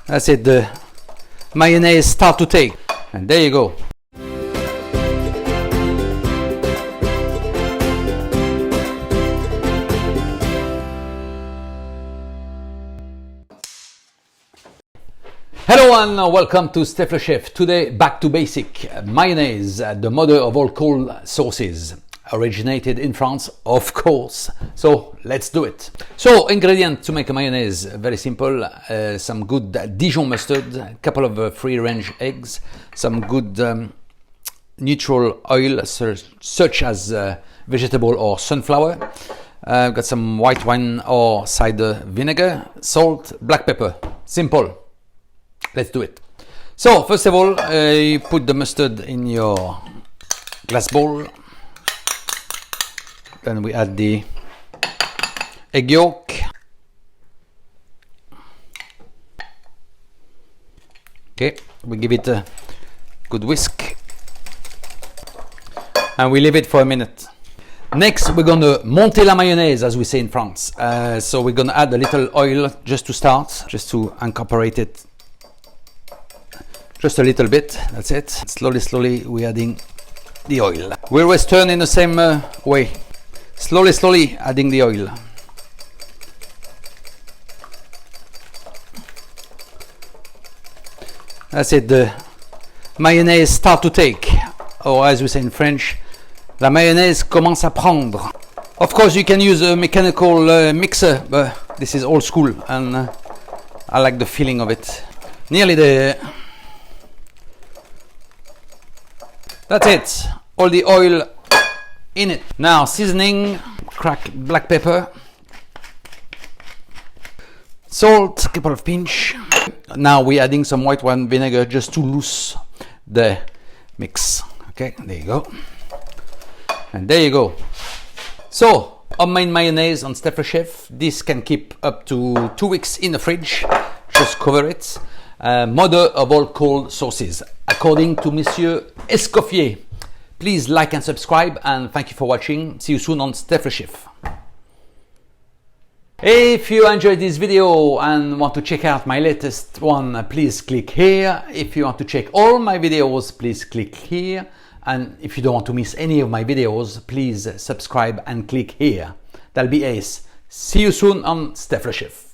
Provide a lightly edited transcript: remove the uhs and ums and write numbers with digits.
That's it, the mayonnaise start to take. And there you go. Hello and welcome to Stef le Chef. Today, back to basic. Mayonnaise, the mother of all cold sauces. Originated in France, of course. So let's do it. So ingredients to make a mayonnaise, very simple. Some good Dijon mustard, a couple of free-range eggs, some good neutral oil such as vegetable or sunflower. I've got some white wine or cider vinegar, salt, black pepper. Simple. Let's do it. So first of all, you put the mustard in your glass bowl. Then we add the egg yolk. Okay, we give it a good whisk. And we leave it for a minute. Next, we're gonna monter la mayonnaise, as we say in France. So we're gonna add a little oil just to start, just to incorporate it. Just a little bit, that's it. Slowly, we're adding the oil. We always turn in the same way. Slowly adding the oil. That's it, the mayonnaise start to take. Or as we say in French, la mayonnaise commence à prendre. Of course, you can use a mechanical mixer, but this is old school and I like the feeling of it. Nearly there. That's it, all the oil in it. Now seasoning, crack black pepper, salt, a couple of pinch. Now we're adding some white wine vinegar just to loose the mix. Okay, there you go. And there you go. So, homemade mayonnaise on Stef le Chef. This can keep up to 2 weeks in the fridge. Just cover it. Mother of all cold sauces, according to Monsieur Escoffier. Please like and subscribe, and thank you for watching. See you soon on Stef le Chef. If you enjoyed this video and want to check out my latest one, please click here. If you want to check all my videos, please click here. And if you don't want to miss any of my videos, please subscribe and click here. That'll be ace. See you soon on Stef le Chef.